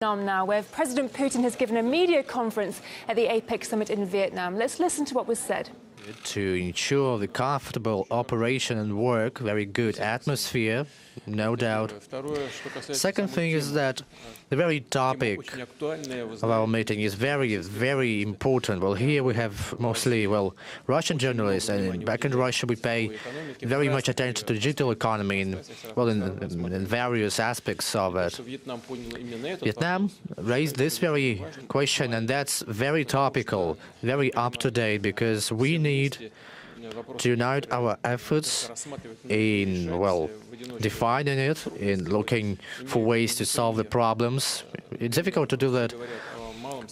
Vietnam now, where President Putin has given a media conference at the APEC summit in Vietnam. Let's listen to what was said. To ensure the comfortable operation and work, very good atmosphere, no doubt. Second thing is that the very topic of our meeting is very, very important. Well, here we have mostly, Russian journalists, and back in Russia we pay very much attention to digital economy in various aspects of it. Vietnam raised this very question, and that's very topical, very up-to-date, because we need to unite our efforts in, defining it, in looking for ways to solve the problems. It's difficult to do that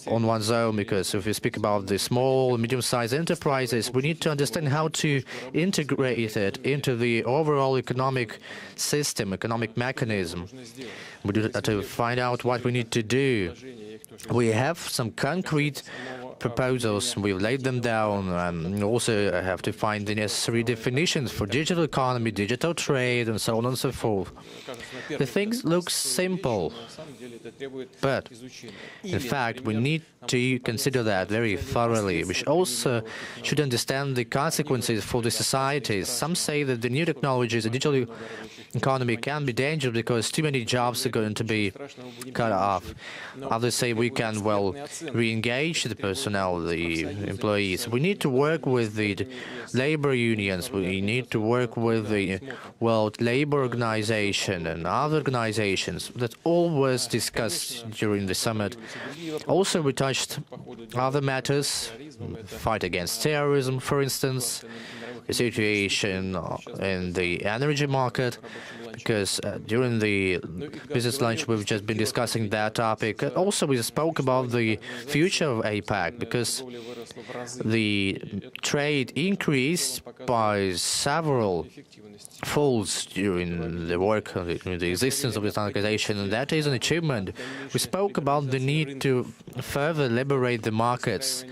on one's own, because if we speak about the small, medium-sized enterprises, we need to understand how to integrate it into the overall economic system, economic mechanism. We do to find out what we need to do. We have some concrete proposals, we've laid them down, and also have to find the necessary definitions for digital economy, digital trade, and so on and so forth. The things look simple, but in fact we need to consider that very thoroughly. We also should understand the consequences for the societies. Some say that the new technologies, the digital economy, can be dangerous because too many jobs are going to be cut off. Others say we can, re-engage the personnel, the employees. We need to work with the labor unions. We need to work with the World Labor Organization and other organizations. That all was discussed during the summit. Also, we touched other matters, fight against terrorism, for instance, the situation in the energy market, because during the business lunch we've just been discussing that topic. Also, we spoke about the future of APEC, because the trade increased by several folds during the work, during the existence of this organization, and that is an achievement. We spoke about the need to further liberate the markets,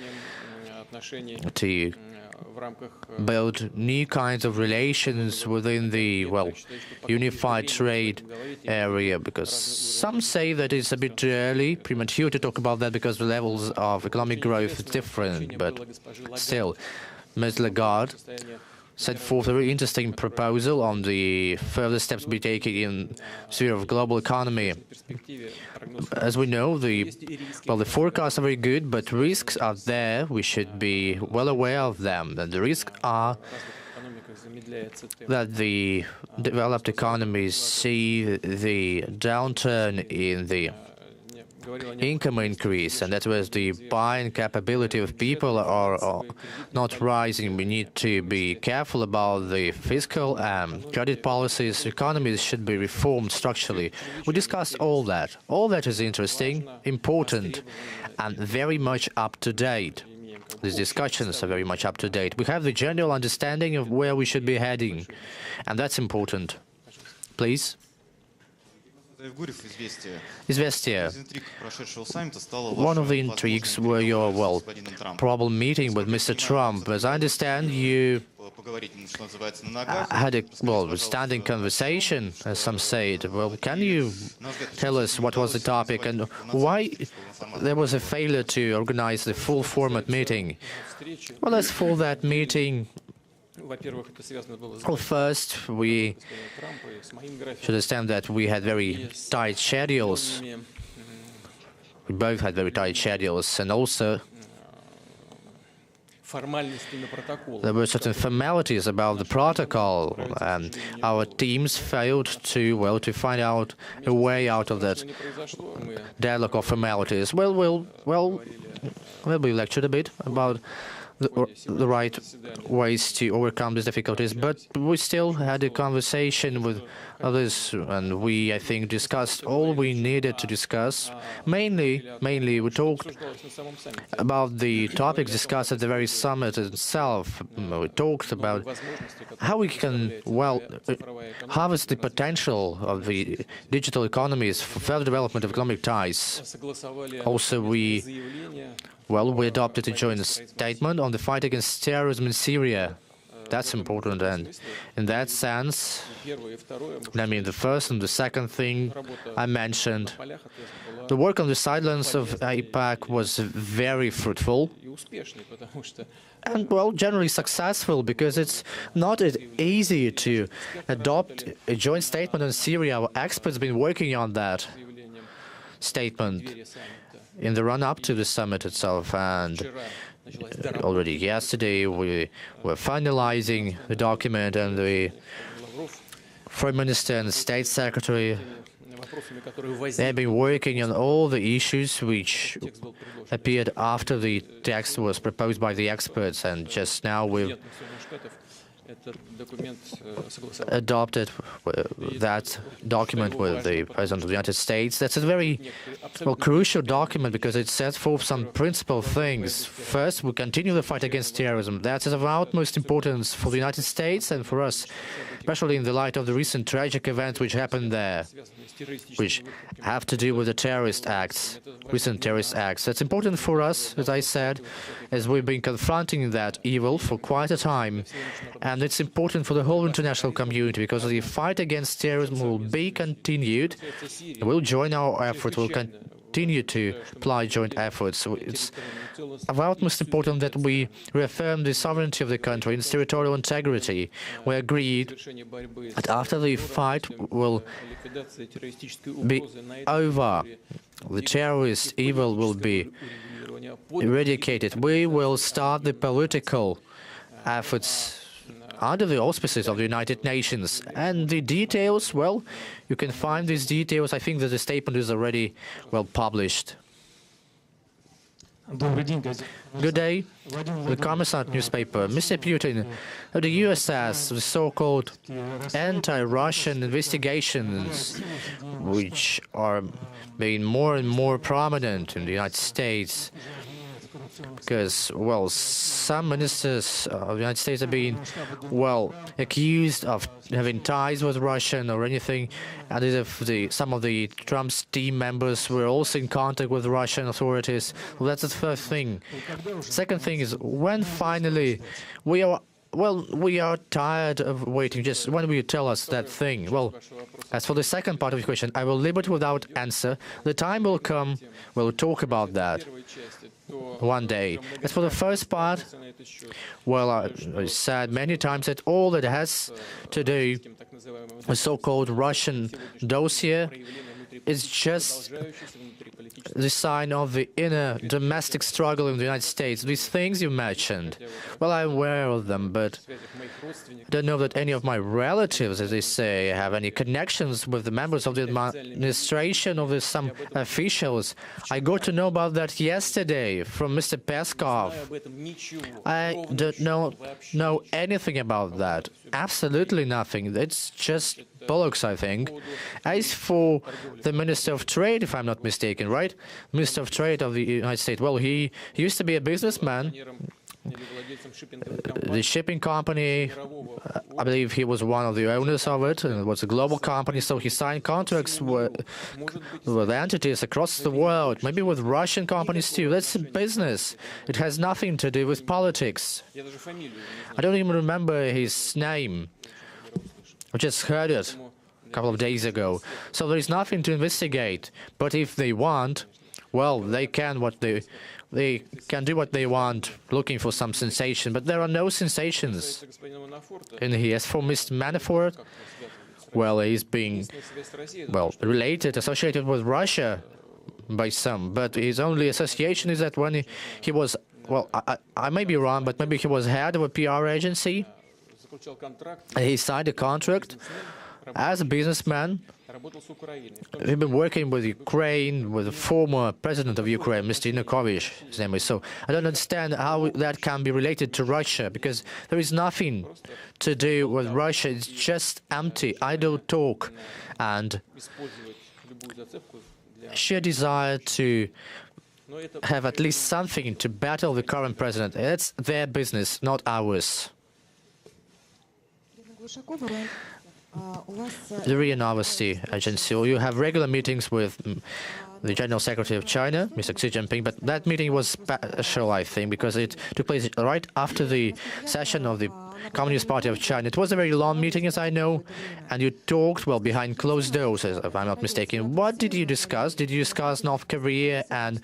to build new kinds of relations within the, unified trade area, because some say that it's a bit too early, premature to talk about that, because the levels of economic growth is different. But still, Ms. Lagarde set forth a very interesting proposal on the further steps to be taken in the sphere of global economy. As we know, the forecasts are very good, but risks are there. We should be well aware of them. And the risks are that the developed economies see the downturn in the income increase, and that was the buying capability of people are not rising. We need to be careful about the fiscal and credit policies. Economies should be reformed structurally. We discussed all that. All that is interesting, important, and very much up to date. These discussions are very much up to date. We have the general understanding of where we should be heading, and that's important. Please. Izvestia. One of the intrigues were your, problem meeting with Mr. Trump. As I understand, you had a, standing conversation, as some say it. Well, can you tell us what was the topic and why there was a failure to organize the full format meeting? Well, as for that meeting, first, we should understand that we had very tight schedules. We both had very tight schedules, and also there were certain formalities about the protocol, and our teams failed to, to find out a way out of that dialogue of formalities. Well, we lectured a bit about the right ways to overcome these difficulties, but we still had a conversation with others, and we, I think, discussed all we needed to discuss. Mainly, we talked about the topics discussed at the very summit itself. We talked about how we can, harvest the potential of the digital economies for further development of economic ties. Also, we adopted a joint statement on the fight against terrorism in Syria. That's important, and in that sense, I mean, the first and the second thing I mentioned, the work on the sidelines of APEC was very fruitful and, well, generally successful, because it's not easy to adopt a joint statement on Syria. Our experts have been working on that statement in the run-up to the summit itself, and already yesterday we were finalizing the document, and the Foreign Minister and the State Secretary, they have been working on all the issues which appeared after the text was proposed by the experts, and just now we've adopted that document with the President of the United States. That's a very, well, crucial document, because it sets forth some principal things. First, we continue the fight against terrorism. That is of utmost importance for the United States and for us, especially in the light of the recent tragic events which happened there, which have to do with the terrorist acts, recent terrorist acts. That's important for us, as I said, as we've been confronting that evil for quite a time. And it's important for the whole international community, because the fight against terrorism will be continued. We'll join our effort, we'll continue to apply joint efforts. So it's of utmost important that we reaffirm the sovereignty of the country and its territorial integrity. We agreed that after the fight will be over, the terrorist evil will be eradicated. We will start the political efforts under the auspices of the United Nations. And the details, well, you can find these details. I think that the statement is already, well, published. Good day. The Kommersant newspaper. Mr. Putin, the USS, the so-called anti-Russian investigations, which are being more and more prominent in the United States, because, well, some ministers of the United States have been, well, accused of having ties with Russia or anything, and if some of the Trump's team members were also in contact with Russian authorities. Well, that's the first thing. Second thing is, when finally we are tired of waiting, just when will you tell us that thing? Well, as for the second part of your question, I will leave it without answer. The time will come, we'll talk about that one day. As for the first part, well, I said many times that all that has to do with so-called Russian dossier is just the sign of the inner domestic struggle in the United States. These things you mentioned, well, I'm aware of them, but I don't know that any of my relatives, as they say, have any connections with the members of the administration or with some officials. I got to know about that yesterday from Mr. Peskov. I don't know anything about that. Absolutely nothing. It's just bollocks, I think. As for the Minister of Trade, if I'm not mistaken, right? Minister of Trade of the United States. Well, he used to be a businessman. The shipping company, I believe he was one of the owners of it, and it was a global company, so he signed contracts with entities across the world, maybe with Russian companies too. That's a business. It has nothing to do with politics. I don't even remember his name. I just heard it a couple of days ago. So there is nothing to investigate. But if they want, well, they can do what they want, looking for some sensation. But there are no sensations in here. As for Mr. Manafort, well, he's being, well, associated with Russia by some. But his only association is that when he was, well, I may be wrong, but maybe he was head of a PR agency. He signed a contract as a businessman. He's been working with Ukraine, with the former president of Ukraine, Mr. Yanukovych, his name is. So I don't understand how that can be related to Russia, because there is nothing to do with Russia. It's just empty, idle talk, and sheer desire to have at least something to battle the current president. It's their business, not ours. The RIA Novosti agency, you have regular meetings with the General Secretary of China, Mr. Xi Jinping, but that meeting was special, I think, because it took place right after the session of the Communist Party of China. It was a very long meeting, as I know, and you talked, well, behind closed doors, if I'm not mistaken. What did you discuss? Did you discuss North Korea and,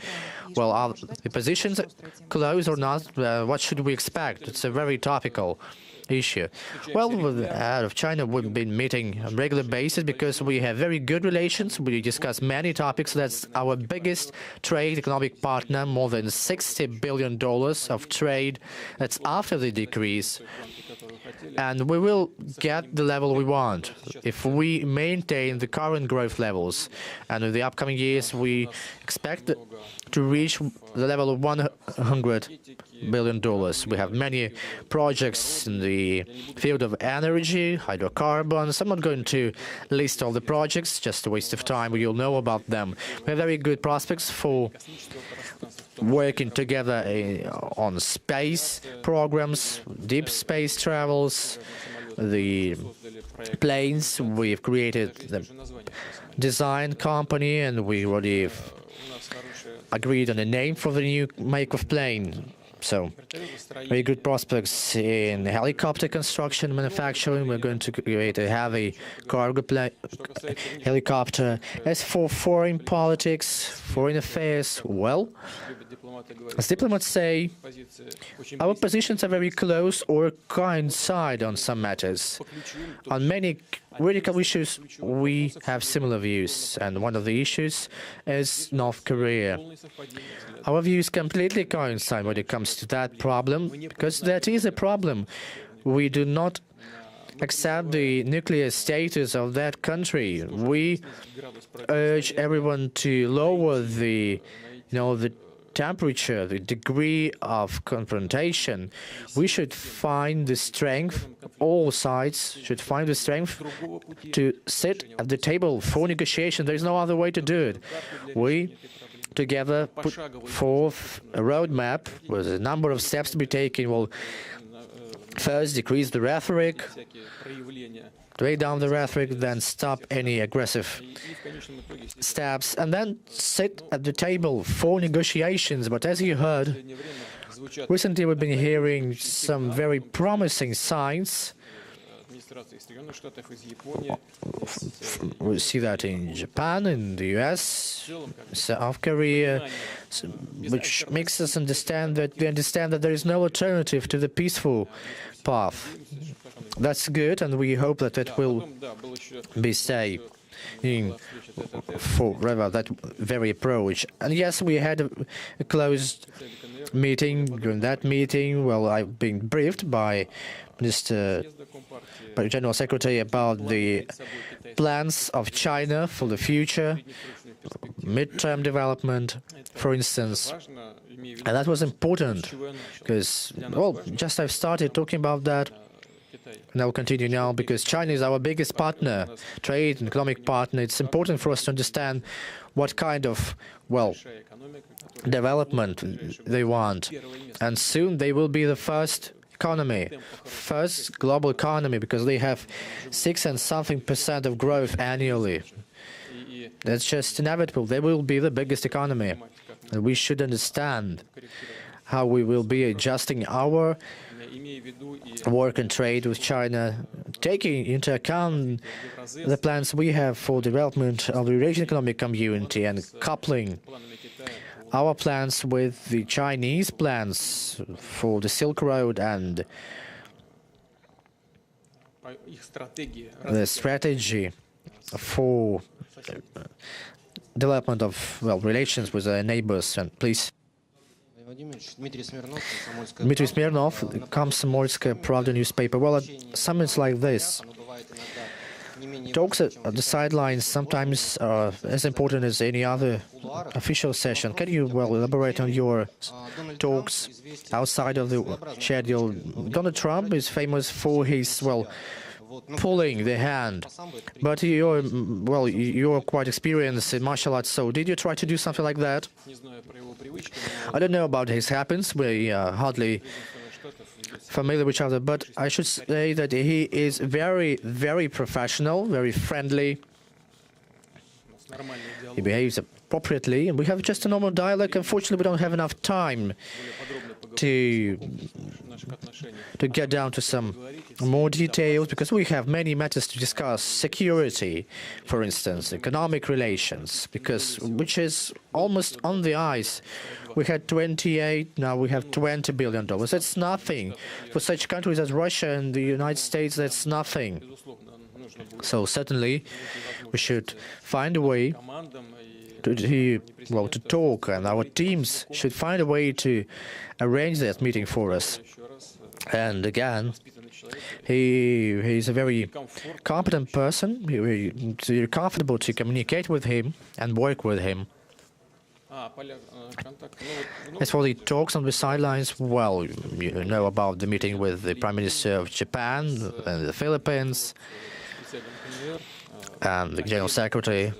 well, are the positions close or not? What should we expect? It's a very topical issue. Well, out of China, we've been meeting on a regular basis because we have very good relations. We discuss many topics. That's our biggest trade economic partner, more than $60 billion of trade. That's after the decrease. And we will get the level we want if we maintain the current growth levels. And in the upcoming years, we expect to reach the level of $100 billion. We have many projects in the field of energy, hydrocarbons. I'm not going to list all the projects, just a waste of time. You'll know about them. We have very good prospects for working together on space programs, deep space travels, the planes. We've created the design company, and we already agreed on a name for the new make of plane. So, very good prospects in helicopter construction manufacturing. We're going to create a heavy cargo helicopter. As for foreign politics, foreign affairs, well, as diplomats say, our positions are very close or coincide on some matters. On many critical issues, we have similar views, and one of the issues is North Korea. Our views completely coincide when it comes to that problem, because that is a problem. We do not accept the nuclear status of that country. We urge everyone to lower the temperature, the degree of confrontation. We should find the strength, all sides should find the strength to sit at the table for negotiation. There is no other way to do it. We together put forth a roadmap with a number of steps to be taken. Well, first, decrease the rhetoric, lay down the rhetoric, then stop any aggressive steps, and then sit at the table for negotiations. But as you heard, recently we've been hearing some very promising signs. We see that in Japan, in the US, South Korea, which makes us understand that there is no alternative to the peaceful path. That's good, and we hope that it will be staying forever, that very approach. And yes, we had a closed meeting. During that meeting, well, I've been briefed by by the General Secretary about the plans of China for the future, midterm development, for instance. And that was important because, well, just I've started talking about that, and I'll continue now because China is our biggest partner, trade and economic partner. It's important for us to understand what kind of, well, development they want. And soon they will be the first global economy, because they have 6 and something % of growth annually. That's just inevitable. They will be the biggest economy. And we should understand how we will be adjusting our work and trade with China, taking into account the plans we have for development of the Eurasian Economic Community and coupling our plans with the Chinese plans for the Silk Road and the strategy for development of, well, relations with our neighbors. And please. Dmitry Smirnov, Komsomolskaya Pravda newspaper. Well, at summits like this, talks at the sidelines sometimes are as important as any other official session. Can you, well, elaborate on your talks outside of the schedule? Donald Trump is famous for his, well, pulling the hand, but you're quite experienced in martial arts, so did you try to do something like that? I don't know about his habits. We are hardly familiar with each other, but I should say that he is very, very professional, very friendly. He behaves appropriately. We have just a normal dialogue. Unfortunately, we don't have enough time to get down to some more details, because we have many matters to discuss. Security, for instance, economic relations, which is almost on the ice. We had 28, now we have $20 billion. That's nothing. For such countries as Russia and the United States, that's nothing. So certainly we should find a way to talk, and our teams should find a way to arrange that meeting for us. And again, he's a very competent person. It's very comfortable to communicate with him and work with him. As for the talks on the sidelines, well, you know about the meeting with the Prime Minister of Japan and the Philippines, and the General Secretary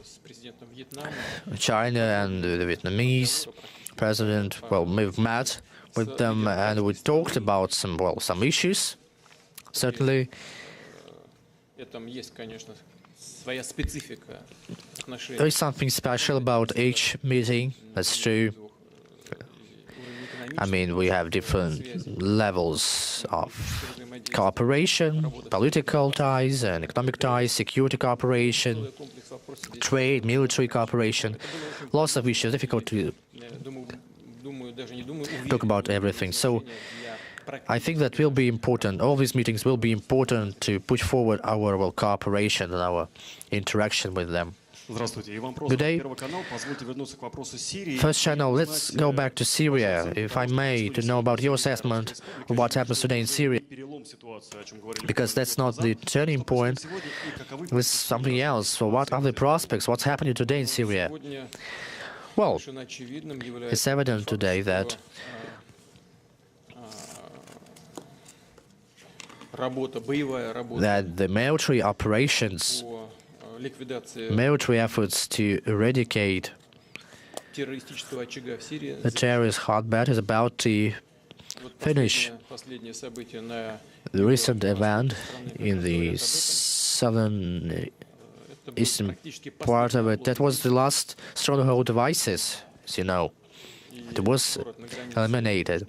of China and the Vietnamese President. Well, we've met with them and we talked about some issues, certainly. There is something special about each meeting, that's true. I mean, we have different levels of cooperation, political ties and economic ties, security cooperation, trade, military cooperation, lots of issues, difficult to talk about everything. So I think that will be important. All these meetings will be important to push forward our cooperation and our interaction with them. Good day. First channel, let's go back to Syria, if I may, to know about your assessment of what happens today in Syria. Because that's not the turning point, it's something else. So what are the prospects? What's happening today in Syria? Well, it's evident today that the military operations, military efforts to eradicate the terrorist hotbed is about to finish. The recent event in the southern eastern part of it, that was the last stronghold of ISIS, as you know. It was eliminated,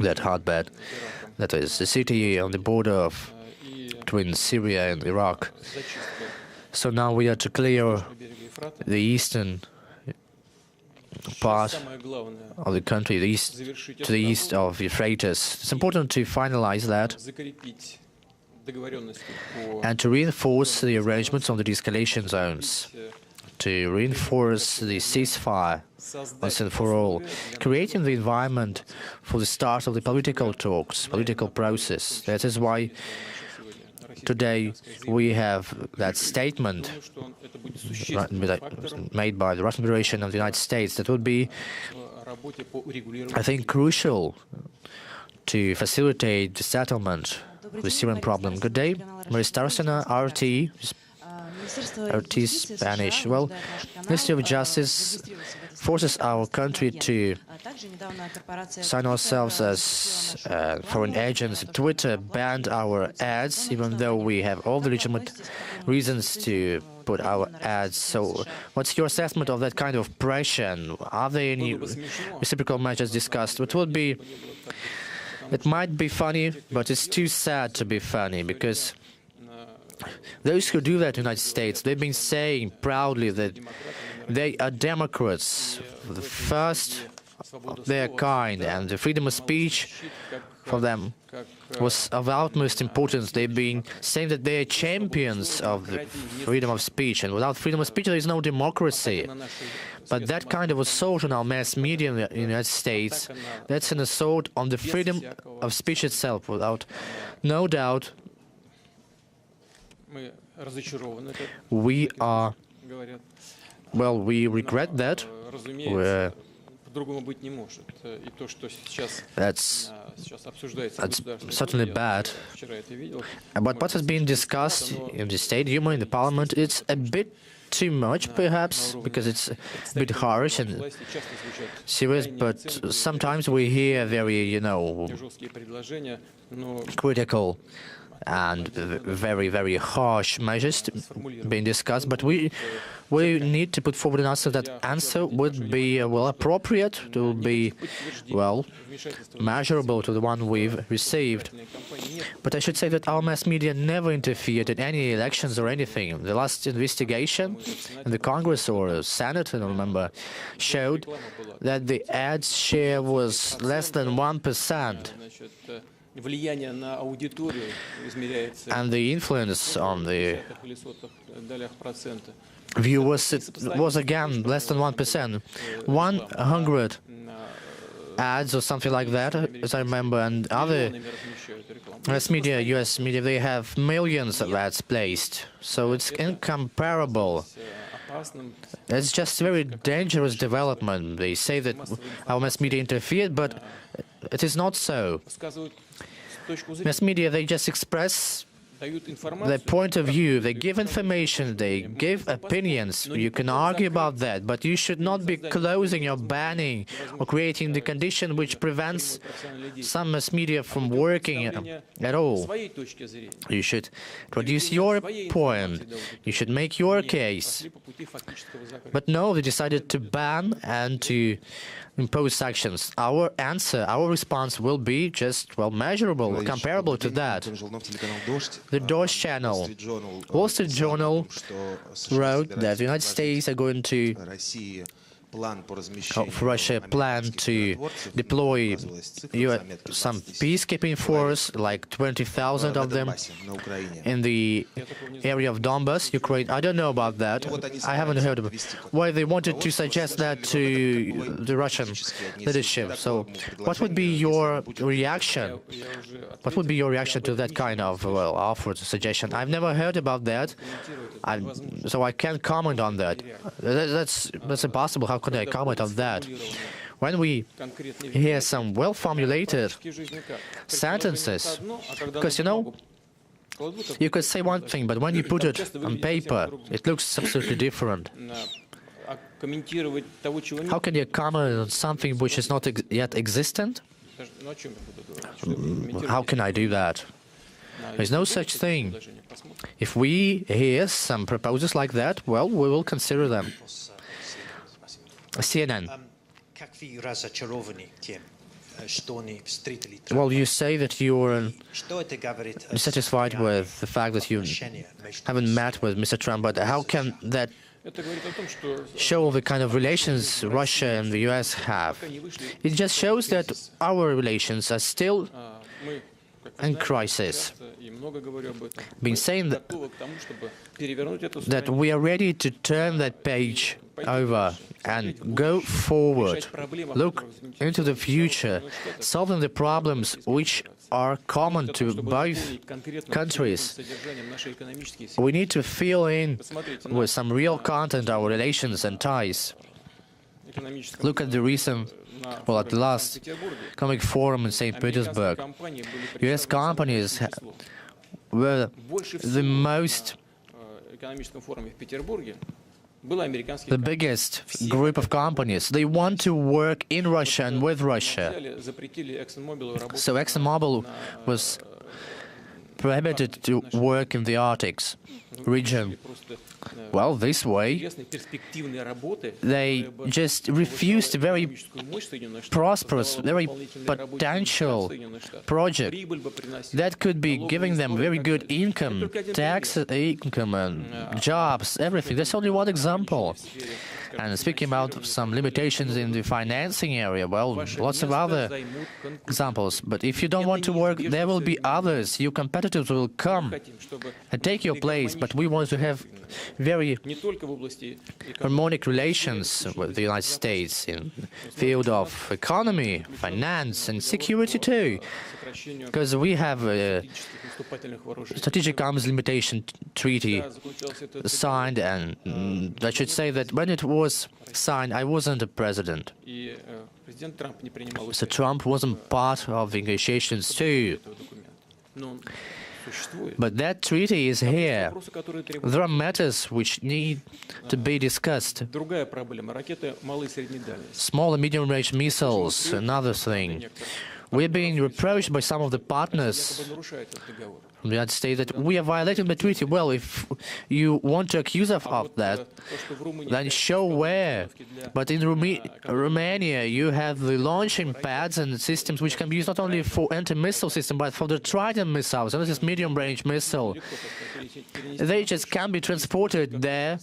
that hotbed. That is the city on the border between Syria and Iraq. So now we are to clear the eastern part of the country, to the east of Euphrates. It's important to finalize that and to reinforce the arrangements on the de-escalation zones, to reinforce the ceasefire once and for all, creating the environment for the start of the political talks, political process. That is why today we have that statement made by the Russian Federation and the United States that would be, I think, crucial to facilitate the settlement of the Syrian problem. Good day, Maria Starsina, RT Spanish. Well, Ministry of Justice forces our country to sign ourselves as foreign agents. Twitter banned our ads, even though we have all the legitimate reasons to put our ads. So what's your assessment of that kind of pressure? Are there any reciprocal measures discussed? It might be funny, but it's too sad to be funny, because those who do that in the United States, they've been saying proudly that they are Democrats, the first of their kind, and the freedom of speech for them was of utmost importance. They've been saying that they are champions of the freedom of speech, and without freedom of speech there is no democracy. But that kind of assault on our mass media in the United States, that's an assault on the freedom of speech itself, without no doubt. We are, well, we regret that. That's certainly bad. But what has been discussed in the State Duma, in the Parliament, it's a bit too much, perhaps, because it's a bit harsh and serious, but sometimes we hear very, critical and very, very harsh measures being discussed. But we need to put forward an answer. That answer would be, well, appropriate, to be, well, measurable to the one we've received. But I should say that our mass media never interfered in any elections or anything. The last investigation in the Congress or Senate, I don't remember, showed that the ads share was less than 1%. And the influence on the viewers was again less than 1%. 100 ads or something like that, as I remember, and other mass media, US media, they have millions of ads placed. So it's incomparable. It's just a very dangerous development. They say that our mass media interfered, but it is not so. Mass media, they just express their point of view, they give information, they give opinions. You can argue about that, but you should not be closing or banning or creating the condition which prevents some mass media from working at all. You should produce your point, you should make your case. But no, they decided to ban and to impose sanctions. Our answer, our response will be just, well, measurable, comparable to that. The Doge channel, Wall Street Journal wrote that the United States are going to Russia plan to deploy some peacekeeping force, like 20,000 of them, in the area of Donbas, Ukraine. I don't know about that. I haven't heard of it. Why they wanted to suggest that to the Russian leadership. So what would be your reaction? What would be your reaction to that kind of, well, offer, suggestion? I've never heard about that, so I can't comment on that. That's impossible. How could I comment on that? When we hear some well-formulated sentences, because, you know, you could say one thing, but when you put it on paper, it looks absolutely different. How can you comment on something which is not yet existent? How can I do that? There's no such thing. If we hear some proposals like that, well, we will consider them. CNN. Well, you say that you're satisfied with the fact that you haven't met with Mr. Trump, but how can that show the kind of relations Russia and the US have? It just shows that our relations are still in crisis. Been saying that we are ready to turn that page over and go forward, look into the future, solving the problems which are common to both countries. We need to fill in with some real content our relations and ties. Look at the recent, well, at the last economic forum in St. Petersburg. US companies were the most, the biggest group of companies. They want to work in Russia and with Russia. So ExxonMobil was prohibited to work in the Arctic region. Well, this way, they just refused a very prosperous, very potential project that could be giving them very good income, tax income and jobs, everything. That's only one example. And speaking about some limitations in the financing area, well, lots of other examples. But if you don't want to work, there will be others. Your competitors will come and take your place. But we want to have very harmonic relations with the United States in the field of economy, finance, and security too. Because we have a strategic arms limitation treaty signed, and I should say that when it was signed, I wasn't a president. So Trump wasn't part of the negotiations too. But that treaty is here. There are matters which need to be discussed. Small and medium-range missiles, another thing. We're being reproached by some of the partners from the United States that we are violating the treaty. Well, if you want to accuse us of that, then show where. But in Romania, you have the launching pads and systems which can be used not only for anti-missile system, but for the Trident missiles. And this is medium-range missile. They just can be transported there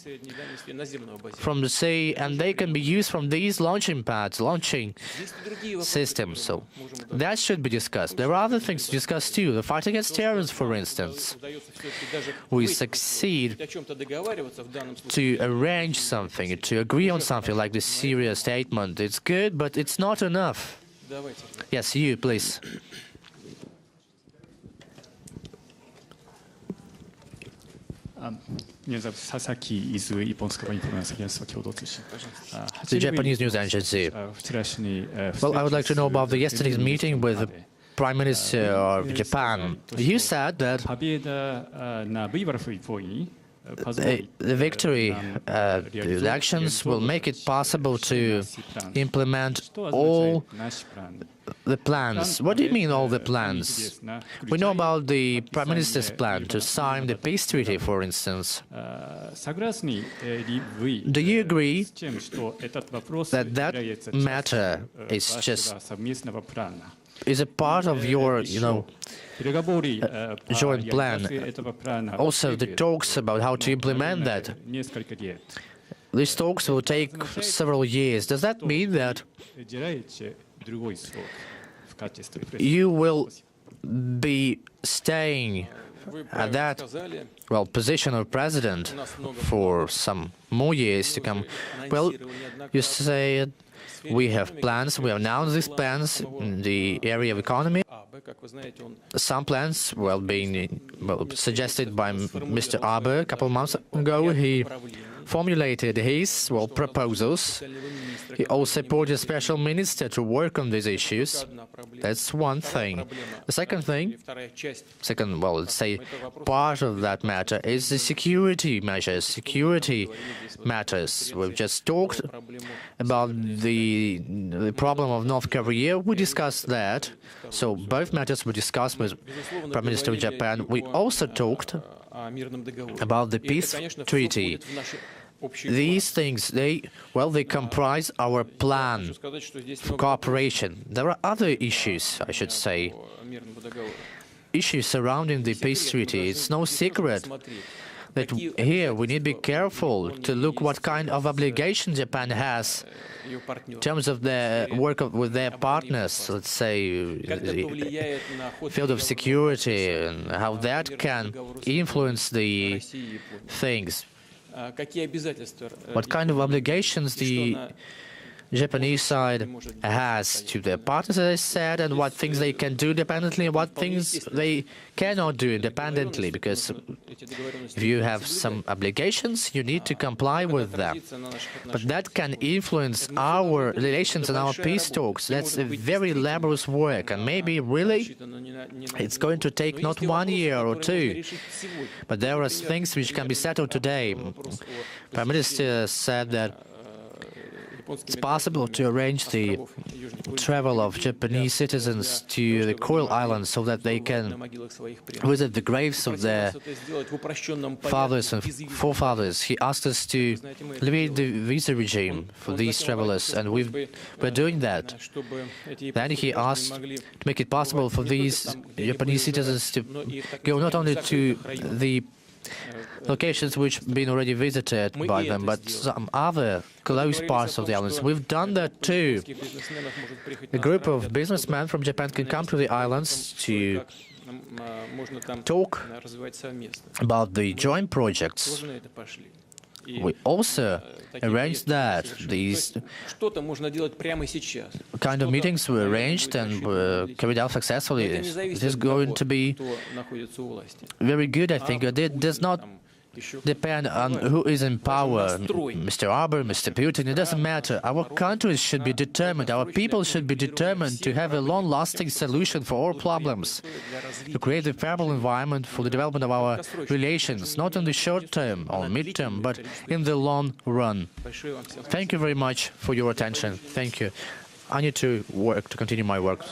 from the sea, and they can be used from these launching pads, launching systems. So that should be discussed. There are other things to discuss too. The fight against terrorism, for instance. We succeed to arrange something, to agree on something like the Syria statement. It's good, but it's not enough. Yes, you, please. The Japanese news agency. Well, I would like to know about yesterday's meeting with the Prime Minister of Japan. You said that the victory, the elections will make it possible to implement all the plans. What do you mean, all the plans? We know about the Prime Minister's plan to sign the peace treaty, for instance. Do you agree that that matter is a part of your, joint plan? Also, the talks about how to implement that. These talks will take several years. Does that mean that you will be staying at that, position of president for some more years to come? Well, you say we have plans, we have announced these plans in the area of economy. Some plans, being suggested by Mr. Abe a couple of months ago. He formulated his, proposals. He also appointed a special minister to work on these issues. That's one thing. The second thing, let's say, part of that matter is the security measures, security matters. We've just talked about the problem of North Korea. We discussed that. So both matters were discussed with Prime Minister of Japan. We also talked about the peace treaty. These things, they comprise our plan for cooperation. There are other issues, I should say, issues surrounding the peace treaty. It's no secret that here we need to be careful to look what kind of obligation Japan has in terms of their work with their partners, let's say, the field of security, and how that can influence the things. What kind of obligations the Japanese side has to their partners, as I said, and what things they can do independently and what things they cannot do independently, because if you have some obligations, you need to comply with them. But that can influence our relations and our peace talks. That's a very laborious work, and maybe really it's going to take not 1 year or two, but there are things which can be settled today. Prime Minister said that it's possible to arrange the travel of Japanese citizens to the Coral Islands so that they can visit the graves of their fathers and forefathers. He asked us to alleviate the visa regime for these travelers, and we're doing that. Then he asked to make it possible for these Japanese citizens to go not only to the locations which have been already visited by them, but some other close parts of the islands. We've done that too. A group of businessmen from Japan can come to the islands to talk about the joint projects. We also arranged that. These kind of meetings were arranged and were carried out successfully. It is going to be very good, I think. It does not depend on who is in power, Mr. Abe, Mr. Putin. It doesn't matter. Our countries should be determined, our people should be determined to have a long-lasting solution for all problems, to create a favorable environment for the development of our relations, not in the short term or mid-term, but in the long run. Thank you very much for your attention. Thank you. I need to continue my work.